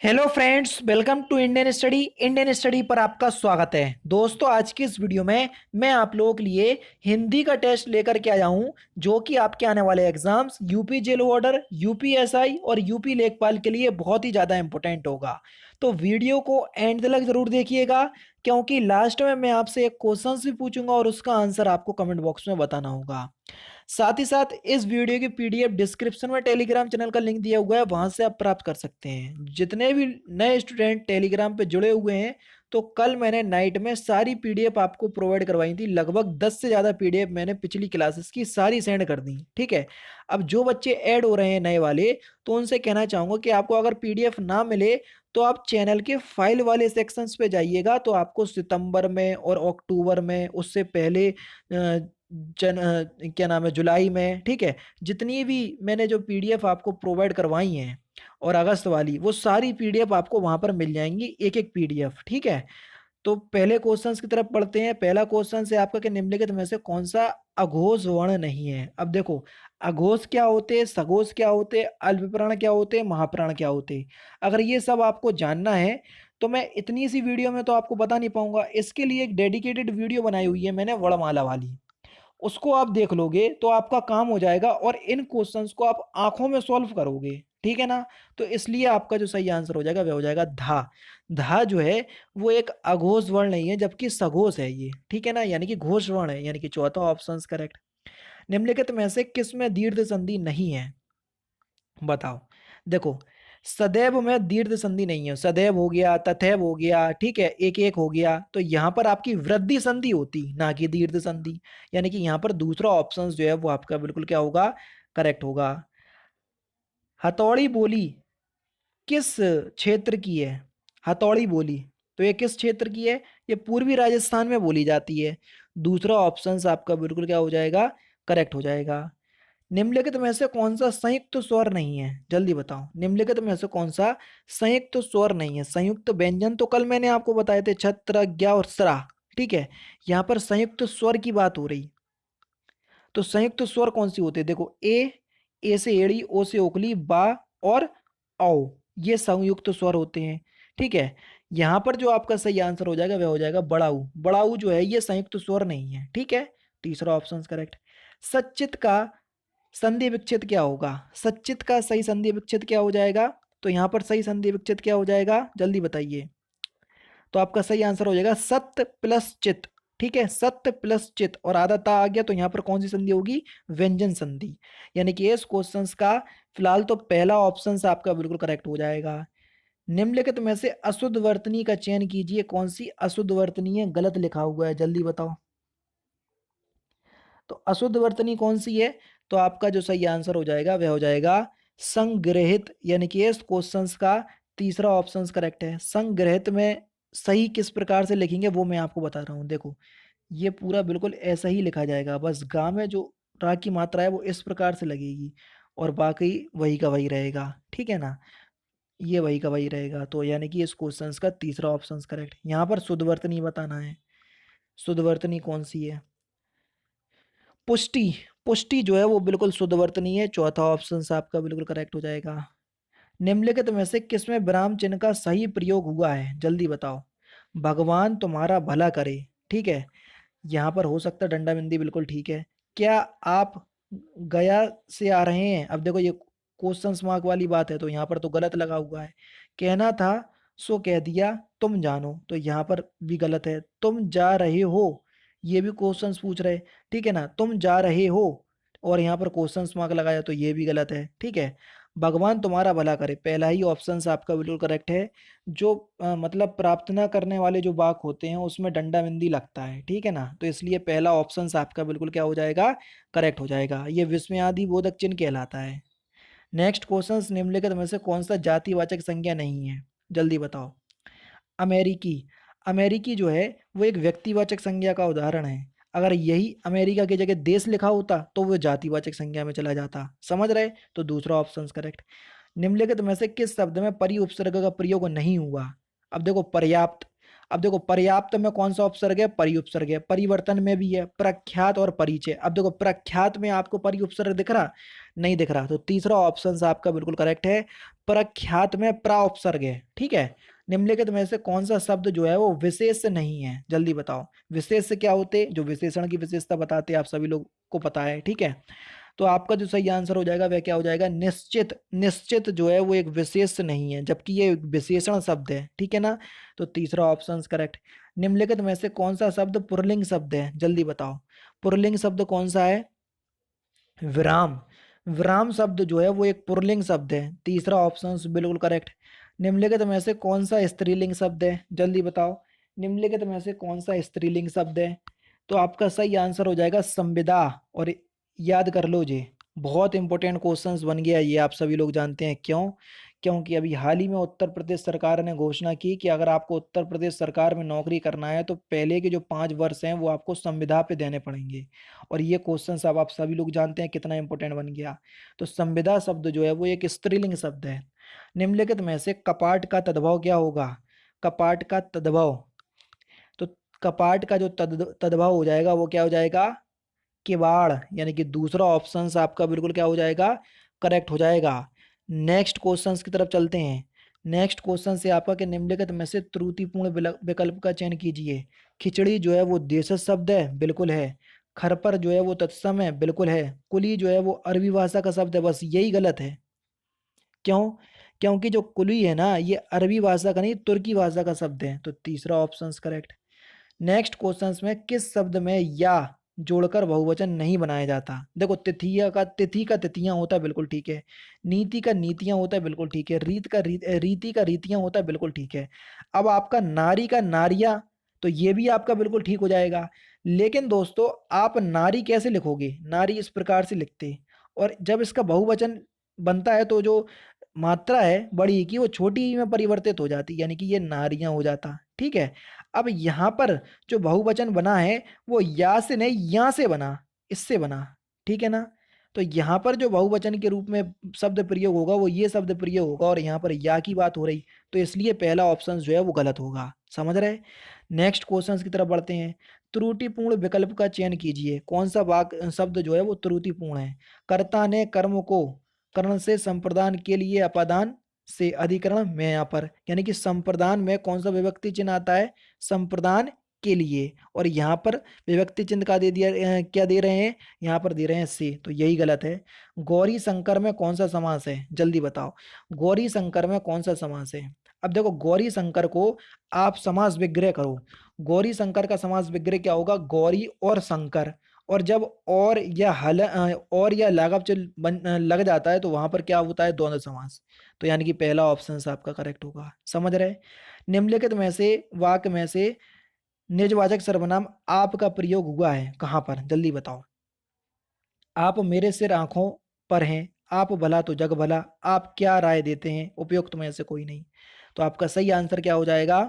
Hello friends, welcome to Indian study पर आपका स्वागत है। दोस्तों, आज की इस वीडियो में मैं आप लोगों के लिए हिंदी का टेस्ट लेकर के आया हूं, जो कि आपके आने वाले exams UP jail warder, UPSI और यूपी लेखपाल के लिए बहुत ही ज़्यादा इंपॉर्टेंट होगा। तो वीडियो को एंड तक जरूर देखिएगा, क्योंकि लास्ट में मैं आपसे एक क्वेश्चन भी पूछूंगा और उसका आंसर आपको कमेंट बॉक्स में बताना होगा। साथ ही साथ इस वीडियो की पीडीएफ डिस्क्रिप्शन में टेलीग्राम चैनल का लिंक दिया हुआ है, वहां से आप प्राप्त कर सकते हैं। जितने भी नए स्टूडेंट टेलीग्राम पे जुड़े हुए हैं, तो कल मैंने नाइट में सारी पीडीएफ आपको प्रोवाइड करवाई थी। लगभग 10 से ज़्यादा पीडीएफ मैंने पिछली क्लासेस की सारी सेंड कर दी। ठीक है। अब जो बच्चे ऐड हो रहे हैं नए वाले, तो उनसे कहना चाहूँगा कि आपको अगर पीडीएफ ना मिले तो आप चैनल के फाइल वाले सेक्शंस पे जाइएगा, तो आपको सितंबर में और अक्टूबर में, उससे पहले क्या नाम है, जुलाई में, ठीक है, जितनी भी मैंने जो पीडीएफ आपको प्रोवाइड करवाई हैं और अगस्त वाली, वो सारी पीडीएफ आपको वहां पर मिल जाएंगी, एक एक पीडीएफ। ठीक है। तो पहले क्वेश्चंस की तरफ पढ़ते हैं। पहला क्वेश्चन है आपका कि निम्नलिखित में से कौन सा अघोष वर्ण नहीं है। अब देखो, अघोष क्या होते हैं, सघोष क्या होते हैं, अल्पप्राण क्या होते हैं, महाप्राण क्या होते हैं। अगर ये सब आपको जानना है तो मैं इतनी सी वीडियो में तो आपको बता नहीं पाऊंगा। इसके लिए एक डेडिकेटेड वीडियो बनाई हुई है मैंने, वर्णमाला वाली। उसको आप देख लोगे तो आपका काम हो जाएगा, और इन क्वेश्चंस को आप आंखों में सॉल्व करोगे। ठीक है ना। तो इसलिए आपका जो सही आंसर हो जाएगा वह हो जाएगा धा। धा जो है वो एक अघोष वर्ण नहीं है, जबकि सघोष है ये। ठीक है ना, यानी कि घोष वर्ण है, यानी कि चौथा ऑप्शन करेक्ट। निम्नलिखित में से किस में दीर्घ संधि नहीं है, बताओ। देखो, सदैव में दीर्घ संधि नहीं है। सदैव हो गया, तथैव हो गया, ठीक है, एक एक हो गया, तो यहां पर आपकी वृद्धि संधि होती, ना कि दीर्घ संधि। यानी कि यहां पर दूसरा ऑप्शन जो है वो आपका बिल्कुल क्या होगा, करेक्ट होगा। हथौड़ी बोली किस क्षेत्र की है। हथौड़ी बोली, तो ये किस क्षेत्र की है, ये पूर्वी राजस्थान में बोली जाती है। दूसरा ऑप्शन आपका बिल्कुल क्या हो जाएगा, करेक्ट हो जाएगा। निम्नलिखित में से कौन सा संयुक्त स्वर नहीं है, जल्दी बताओ। निम्नलिखित में से कौन सा संयुक्त स्वर नहीं है। संयुक्त व्यंजन तो कल मैंने आपको बताए थे, छत्र, ज्ञ और स्रा। ठीक है। यहाँ पर संयुक्त स्वर की बात हो रही, तो संयुक्त स्वर कौन सी होती है। देखो, ए से एड़ी, ओ से ओखली, बा और औ, ये संयुक्त स्वर होते हैं। ठीक है। यहाँ पर जो आपका सही आंसर हो जाएगा वह हो जाएगा बड़ाऊ। बड़ाऊ जो है ये संयुक्त स्वर नहीं है। ठीक है। तीसरा ऑप्शन करेक्ट। सचित का संधि विच्छेद क्या होगा। सचित का सही संधि विच्छेद क्या हो जाएगा, तो यहां पर सही संधि विच्छेद क्या हो जाएगा, जल्दी बताइए। तो आपका सही आंसर हो जाएगा सत्य प्लस चित। ठीक है, सत्य प्लस चित और आधा ता आ गया, तो यहां पर कौन सी संधि होगी, व्यंजन संधि। यानी कि इस क्वेश्चन का फिलहाल तो पहला ऑप्शन आपका बिल्कुल करेक्ट हो जाएगा। निम्नलिखित में से अशुद्ध वर्तनी का चयन कीजिए। कौन सी अशुद्ध वर्तनी है, गलत लिखा हुआ है, जल्दी बताओ। तो अशुद्ध वर्तनी कौन सी है, तो आपका जो सही आंसर हो जाएगा वह हो जाएगा संग्रहित। यानी कि इस क्वेश्चन का तीसरा ऑप्शन करेक्ट है। संग्रहित में सही किस प्रकार से लिखेंगे वो मैं आपको बता रहा हूँ। देखो, ये पूरा बिल्कुल ऐसा ही लिखा जाएगा, बस गा में जो रा की मात्रा है वो इस प्रकार से लगेगी, और बाकी वही का वही रहेगा। ठीक है ना, ये वही का वही रहेगा। तो यानी कि इस क्वेश्चन का तीसरा ऑप्शन करेक्ट। यहाँ पर शुद्ध वर्तनी बताना है। शुद्ध वर्तनी कौन सी है, पुष्टि। पुष्टि जो है वो बिल्कुल शुद्ध वर्तनी है। चौथा ऑप्शन आपका बिल्कुल करेक्ट हो जाएगा। निम्नलिखित में से किसमें विराम चिन्ह का सही प्रयोग हुआ है, जल्दी बताओ। भगवान तुम्हारा भला करे, ठीक है, यहाँ पर हो सकता है डंडा बिंदी, बिल्कुल ठीक है। क्या आप गया से आ रहे हैं, अब देखो ये क्वेश्चन मार्क वाली बात है, तो यहाँ पर तो गलत लगा हुआ है। कहना था सो कह दिया तुम जानो, तो यहाँ पर भी गलत है। तुम जा रहे हो, ये भी क्वेश्चंस पूछ रहे। ठीक है ना, तुम जा रहे हो और यहाँ पर क्वेश्चन मार्क लगाया, तो ये भी गलत है। ठीक है। भगवान तुम्हारा भला करे, पहला ही ऑप्शन आपका बिल्कुल करेक्ट है। जो मतलब प्रार्थना करने वाले जो वाक होते हैं उसमें डंडा बिंदी लगता है। ठीक है ना, तो इसलिए पहला ऑप्शन आपका बिल्कुल क्या हो जाएगा, करेक्ट हो जाएगा। ये विस्मयादि बोधक चिन्ह कहलाता है। नेक्स्ट क्वेश्चन, निम्नलिखित में से कौन सा जातिवाचक संज्ञा नहीं है, जल्दी बताओ। अमेरिकी। अमेरिकी जो है वो एक व्यक्तिवाचक संज्ञा का उदाहरण है। अगर यही अमेरिका की जगह देश लिखा होता तो वो जातिवाचक संज्ञा में चला जाता, समझ रहे। तो दूसरा ऑप्शन करेक्ट। निम्नलिखित में से किस शब्द में परि उपसर्ग का प्रयोग नहीं हुआ। अब देखो, पर्याप्त। अब देखो पर्याप्त में कौन सा उपसर्ग है? परि उपसर्ग है। परिवर्तन में भी है प्रख्यात और परिचय। अब देखो प्रख्यात में आपको परि उपसर्ग दिख रहा? नहीं दिख रहा, तो तीसरा ऑप्शन आपका बिल्कुल करेक्ट है। प्रख्यात में प्रा उपसर्ग है, ठीक है। निम्नलिखित में से कौन सा शब्द जो है वो विशेष नहीं है? जल्दी बताओ। विशेष क्या होते? जो विशेषण की विशेषता बताते हैं, आप सभी लोग को पता है, ठीक है। तो आपका जो सही आंसर हो जाएगा वह क्या हो जाएगा? निश्चित। निश्चित जो है वो एक विशेष नहीं है, जबकि ये एक विशेषण शब्द है, ठीक है ना। तो तीसरा ऑप्शन करेक्ट। निम्नलिखित में से कौन सा शब्द पुल्लिंग शब्द है? जल्दी बताओ। पुल्लिंग शब्द कौन सा है? विराम। विराम शब्द जो है वो एक पुल्लिंग शब्द है। तीसरा ऑप्शन बिल्कुल करेक्ट। निम्नलिखित में से कौन सा स्त्रीलिंग शब्द है? जल्दी बताओ। निम्नलिखित में से कौन सा स्त्रीलिंग शब्द है? तो आपका सही आंसर हो जाएगा संविदा। और याद कर लो जी, बहुत इंपॉर्टेंट क्वेश्चंस बन गया ये, आप सभी लोग जानते हैं क्यों? क्योंकि अभी हाल ही में उत्तर प्रदेश सरकार ने घोषणा की कि अगर आपको उत्तर प्रदेश सरकार में नौकरी करना है तो पहले के जो 5 वर्ष हैं वो आपको संविदा पे देने पड़ेंगे। और ये क्वेश्चन अब आप सभी लोग जानते हैं कितना इंपॉर्टेंट बन गया। तो संविदा शब्द जो है वो एक स्त्रीलिंग शब्द है। निम्नलिखित में से कपाट का तद्भव क्या होगा? कपाट का तद्भव। तो कपाट का जो तद्भव हो जाएगा वो क्या हो जाएगा? किवाड़। यानी कि दूसरा ऑप्शन आपका बिल्कुल क्या हो जाएगा? करेक्ट हो जाएगा। नेक्स्ट क्वेश्चन की तरफ चलते हैं। नेक्स्ट क्वेश्चन से आपका कि निम्नलिखित में से त्रुटिपूर्ण विकल्प का चयन कीजिए। खिचड़ी जो है वो देशज शब्द है? बिल्कुल है। खरपर जो है वो तत्सम है? बिल्कुल है। कुली जो है वो अरबी भाषा का शब्द है? बस यही गलत है। क्यों? क्योंकि जो कुली है ना ये अरबी भाषा का नहीं, तुर्की भाषा का शब्द है। तो तीसरा ऑप्शन करेक्ट। नेक्स्ट क्वेश्चंस में किस शब्द में या जोड़कर बहुवचन नहीं बनाया जाता? देखो तिथि का तिथियां होता है, बिल्कुल ठीक है। नीति का नीतियां होता है, बिल्कुल ठीक है। रीति का रीतियां होता है, बिल्कुल ठीक है। अब आपका नारी का नारिया, तो ये भी आपका बिल्कुल ठीक हो जाएगा। लेकिन दोस्तों आप नारी कैसे लिखोगे? नारी इस प्रकार से लिखते, और जब इसका बहुवचन बनता है तो जो मात्रा है बड़ी की वो छोटी में परिवर्तित हो जाती, यानी कि ये नारियां हो जाता, ठीक है। अब यहाँ पर जो बहुवचन बना है वो या से नहीं या से बना, इससे बना, ठीक है ना। तो यहाँ पर जो बहुवचन के रूप में शब्द प्रयोग होगा वो ये शब्द प्रयोग होगा, और यहाँ पर या की बात हो रही, तो इसलिए पहला ऑप्शन जो है वो गलत होगा। समझ रहे? नेक्स्ट क्वेश्चन की तरफ बढ़ते हैं। त्रुटिपूर्ण विकल्प का चयन कीजिए। कौन सा वाक्य शब्द जो है वो त्रुटिपूर्ण है? कर्ता ने कर्म को कर्ण से संप्रदान के लिए अपादान से अधिकरण में, यहाँ पर यानी कि संप्रदान में कौन सा विभक्ति चिन्ह आता है? संप्रदान के लिए। और यहाँ पर विभक्ति चिन्ह का दे दिया, क्या दे रहे हैं? यहाँ पर दे रहे हैं से, तो यही गलत है। गौरी शंकर में कौन सा समास है? जल्दी बताओ। गौरी शंकर में कौन सा समास है? अब देखो गौरी शंकर को आप समास विग्रह करो। गौरी शंकर का समास विग्रह क्या होगा? गौरी और शंकर। और जब और या लगाव लग जाता है तो वहां पर क्या होता है? द्वंद्व समास। तो यानी कि पहला ऑप्शन आपका करेक्ट होगा। समझ रहे? निम्नलिखित में से वाक्य में से निजवाचक सर्वनाम आप का प्रयोग हुआ है कहाँ पर? जल्दी बताओ। आप मेरे सिर आंखों पर हैं, आप भला तो जग भला, आप क्या राय देते हैं? उपयुक्त में से कोई नहीं। तो आपका सही आंसर क्या हो जाएगा?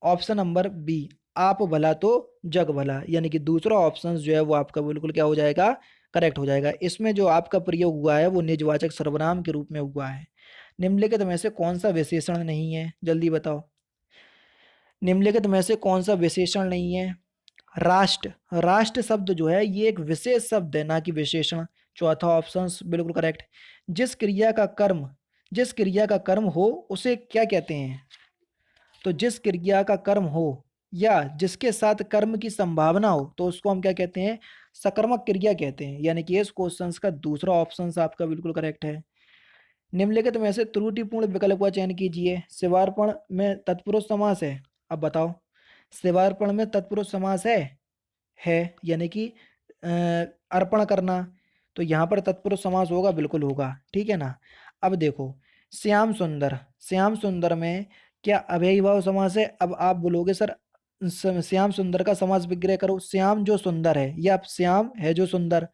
ऑप्शन नंबर बी, आप भला तो जग भला। यानी कि दूसरा ऑप्शन जो है वो आपका बिल्कुल क्या हो जाएगा? करेक्ट हो जाएगा। इसमें जो आपका प्रयोग हुआ है वो निजवाचक सर्वनाम के रूप में हुआ है। निम्नलिखित में से कौन सा विशेषण नहीं है? जल्दी बताओ। निम्नलिखित में से कौन सा विशेषण नहीं है? राष्ट्र। राष्ट्र शब्द जो है ये एक विशेष शब्द है, ना कि विशेषण। चौथा ऑप्शन बिल्कुल करेक्ट। जिस क्रिया का कर्म हो उसे क्या कहते हैं? तो जिस क्रिया का कर्म हो या जिसके साथ कर्म की संभावना हो तो उसको हम क्या कहते हैं? सकर्मक क्रिया कहते हैं। यानी कि इस क्वेश्चन का दूसरा ऑप्शन आपका बिल्कुल करेक्ट है। निम्नलिखित में से त्रुटिपूर्ण विकल्प का चयन कीजिए। शिवार्पण में तत्पुरुष समास है? अब बताओ। शिवार्पण में तत्पुरुष समास है यानी कि अ, अर्पण करना। तो यहाँ पर तत्पुरुष समास होगा? बिल्कुल होगा, ठीक है ना। अब देखो श्याम सुंदर। श्याम सुंदर में क्या अव्ययी भाव समास है? अब आप बोलोगे सर श्याम सुंदर का समास विग्रह करो। श्याम जो सुंदर है, या श्याम है जो सुंदर,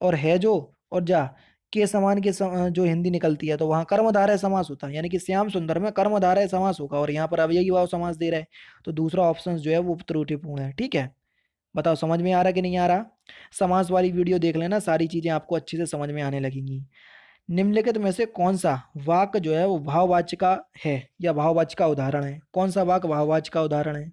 और है जो और जा के समान के जो हिंदी निकलती है तो वहां कर्मधारय समास होता है। यानी कि श्याम सुंदर में कर्मधारय समास होगा, और यहाँ पर अव्ययी भाव समास दे रहा है। तो दूसरा ऑप्शन जो है वो त्रुटिपूर्ण है, ठीक है। बताओ समझ में आ रहा कि नहीं आ रहा? समास वाली वीडियो देख लेना, सारी चीजें आपको अच्छे से समझ में आने लगेंगी। निम्नलिखित में से कौन सा वाक्य जो है वो भाववाची का है या भाववाची का उदाहरण है? कौन सा वाक्य भाववाची का उदाहरण है?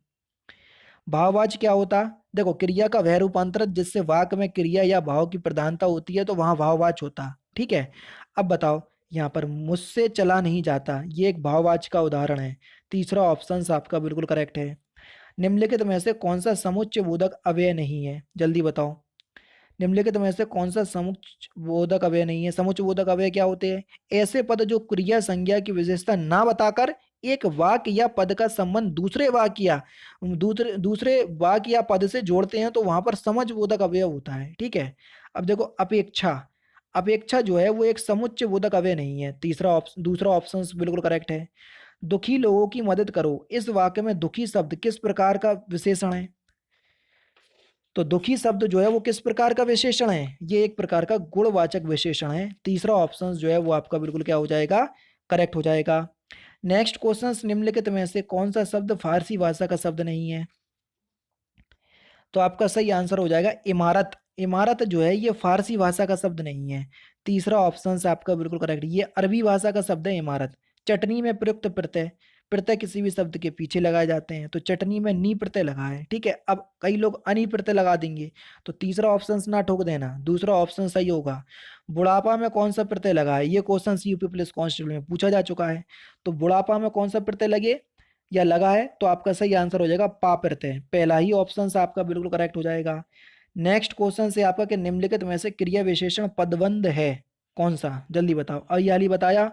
भाववाची क्या होता? देखो, क्रिया का वह रूपांतर जिससे वाक्य में क्रिया या भाव की प्रधानता होती है तो वहां भाववाच होता। ठीक है। अब बताओ, यहाँ पर मुझसे चला नहीं जाता, ये एक भाववाची का उदाहरण है। तीसरा ऑप्शन आपका बिल्कुल करेक्ट है। निम्नलिखित में से कौन सा समुच्चय बोधक अव्यय नहीं है? जल्दी बताओ, निम्नलिखित में से कौन सा समुच्चयबोधक अव्यय नहीं है? समुच्चयबोधक अव्यय क्या होते हैं? ऐसे पद जो क्रिया संज्ञा की विशेषता ना बताकर एक वाक्य या पद का संबंध दूसरे वाक्य या पद से जोड़ते हैं तो वहां पर समझबोधक अव्यय होता है। ठीक है। अब देखो, अपेक्षा, अपेक्षा जो है वो एक समुच्चयबोधक अव्यय नहीं है। दूसरा ऑप्शन बिल्कुल करेक्ट है। दुखी लोगों की मदद करो, इस वाक्य में दुखी शब्द किस प्रकार का विशेषण है? तो दुखी शब्द जो है वो किस प्रकार का विशेषण है? ये एक प्रकार का गुणवाचक विशेषण है। तीसरा ऑप्शन जो है वो आपका बिल्कुल क्या हो जाएगा? करेक्ट हो जाएगा। नेक्स्ट क्वेश्चन, निम्नलिखित में से कौन सा शब्द फारसी भाषा का शब्द नहीं है? तो आपका सही आंसर हो जाएगा इमारत। इमारत जो है ये फारसी भाषा का शब्द नहीं है। तीसरा ऑप्शन आपका बिल्कुल करेक्ट, ये अरबी भाषा का शब्द है इमारत। चटनी में प्रयुक्त प्रत्यय, प्रत्यय किसी भी शब्द के पीछे लगाए जाते हैं, तो चटनी में नी प्रत्यय लगा है। ठीक है। अब कई लोग अनी प्रत्यय लगा देंगे, तो तीसरा ऑप्शन ना ठोक देना, दूसरा ऑप्शन सही होगा। बुढ़ापा में कौन सा प्रत्यय लगा है? ये क्वेश्चन यूपी पुलिस कांस्टेबल में पूछा जा चुका है। तो बुढ़ापा में कौन सा प्रत्यय लगे या लगा है? तो आपका सही आंसर हो जाएगा पा प्रत्यय। पहला ही ऑप्शन आपका बिल्कुल करेक्ट हो जाएगा। नेक्स्ट क्वेश्चन से आपका कि निम्नलिखित में से क्रिया विशेषण पदबंध है कौन सा? जल्दी बताओ। अय्याली बताया,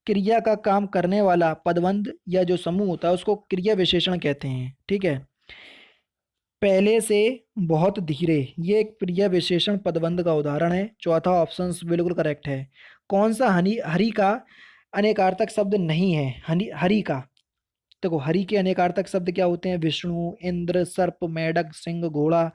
क्रिया का काम करने वाला पदबंध या जो समूह होता है उसको क्रिया विशेषण कहते हैं। ठीक है। पहले से बहुत धीरे, ये एक क्रिया विशेषण पदबंध का उदाहरण है। चौथा ऑप्शन बिल्कुल करेक्ट है। कौन सा हनी हरि का अनेकार्थक शब्द नहीं है? हनी हरि का, देखो हरि के अनेकार्थक शब्द क्या होते हैं? विष्णु, इंद्र, सर्प, मेढक, सिंह, घोड़ा,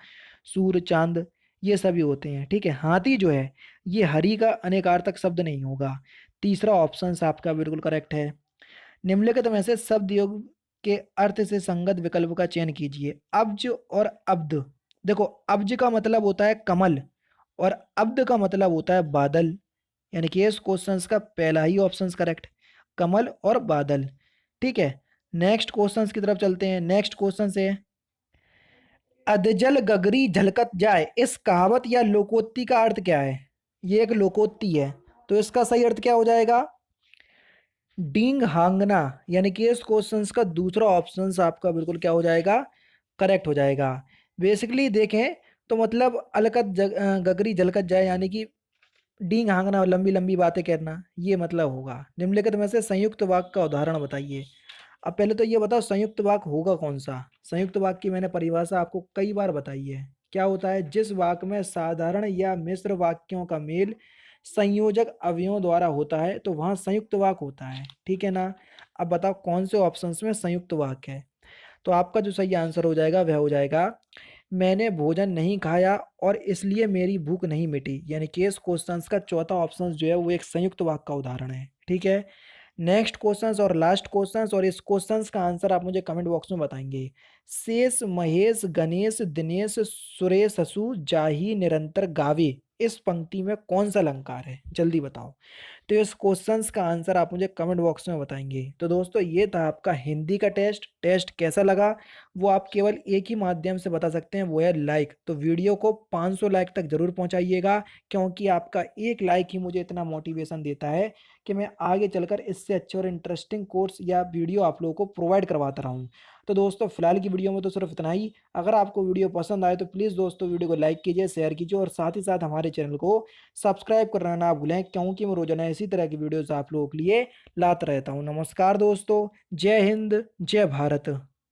सूर्य, चांद, ये सभी होते हैं। ठीक है। हाथी जो है ये हरि का अनेकार्थक शब्द नहीं होगा। तीसरा ऑप्शन आपका बिल्कुल करेक्ट है। निम्नलिखित में से शब्द योग के अर्थ से संगत विकल्प का चयन कीजिए। अब्ज और अब्द, देखो अब्ज का मतलब होता है कमल और अब्द का मतलब होता है बादल, यानी कि इस क्वेश्चन का पहला ही ऑप्शन करेक्ट, कमल और बादल। ठीक है। नेक्स्ट क्वेश्चन की तरफ चलते हैं। नेक्स्ट क्वेश्चन है, अधजल गगरी झलकत जाए, इस कहावत या लोकोक्ति का अर्थ क्या है? ये एक लोकोक्ति है, तो इसका सही अर्थ क्या हो जाएगा? डींग हांगना, यानी कि इस क्वेश्चन का दूसरा ऑप्शन आपका बिल्कुल क्या हो जाएगा? करेक्ट हो जाएगा। बेसिकली देखें तो मतलब गगरी झलकत जाए, यानी कि डींग हांगना, लंबी लंबी बातें करना, ये मतलब होगा। निम्नलिखित में से संयुक्त वाक्य का उदाहरण बताइए। अब पहले तो ये बताओ संयुक्त वाक्य होगा कौन सा? संयुक्त वाक्य की मैंने परिभाषा आपको कई बार बताई है। क्या होता है? जिस वाक्य में साधारण या मिश्र वाक्यों का मेल संयोजक अवयवों द्वारा होता है तो वहां संयुक्त वाक्य होता है। ठीक है ना? अब बताओ कौन से ऑप्शंस में संयुक्त वाक्य है? तो आपका जो सही आंसर हो जाएगा वह हो जाएगा, मैंने भोजन नहीं खाया और इसलिए मेरी भूख नहीं मिटी, यानी कि इस क्वेश्चन का चौथा ऑप्शन जो है वो एक संयुक्त वाक्य का उदाहरण है। ठीक है। नेक्स्ट क्वेश्चंस और लास्ट क्वेश्चंस, और इस क्वेश्चंस का आंसर आप मुझे कमेंट बॉक्स में बताएंगे। शेष, महेश, गणेश, दिनेश, सुरेश, हसु, जाही, निरंतर, गावे, इस पंक्ति में कौन सा अलंकार है? जल्दी बताओ। तो इस क्वेश्चंस का आंसर आप मुझे कमेंट बॉक्स में बताएंगे। तो दोस्तों ये था आपका हिंदी का टेस्ट कैसा लगा वो आप केवल एक ही माध्यम से बता सकते हैं, वो है लाइक। तो वीडियो को 500 लाइक तक जरूर पहुंचाइएगा, क्योंकि आपका एक लाइक ही मुझे इतना मोटिवेशन देता है कि मैं आगे चलकर इससे अच्छे और इंटरेस्टिंग कोर्स या वीडियो आप लोगों को प्रोवाइड करवाता रहूँ। तो दोस्तों फिलहाल की वीडियो में तो सिर्फ इतना ही। अगर आपको वीडियो पसंद आए तो प्लीज़ दोस्तों वीडियो को लाइक कीजिए, शेयर कीजिए और साथ ही साथ हमारे चैनल को सब्सक्राइब करना ना भूलें, क्योंकि मैं रोजाना इसी तरह की वीडियोस आप लोगों के लिए लाता रहता हूँ। नमस्कार दोस्तों, जय हिंद, जय भारत।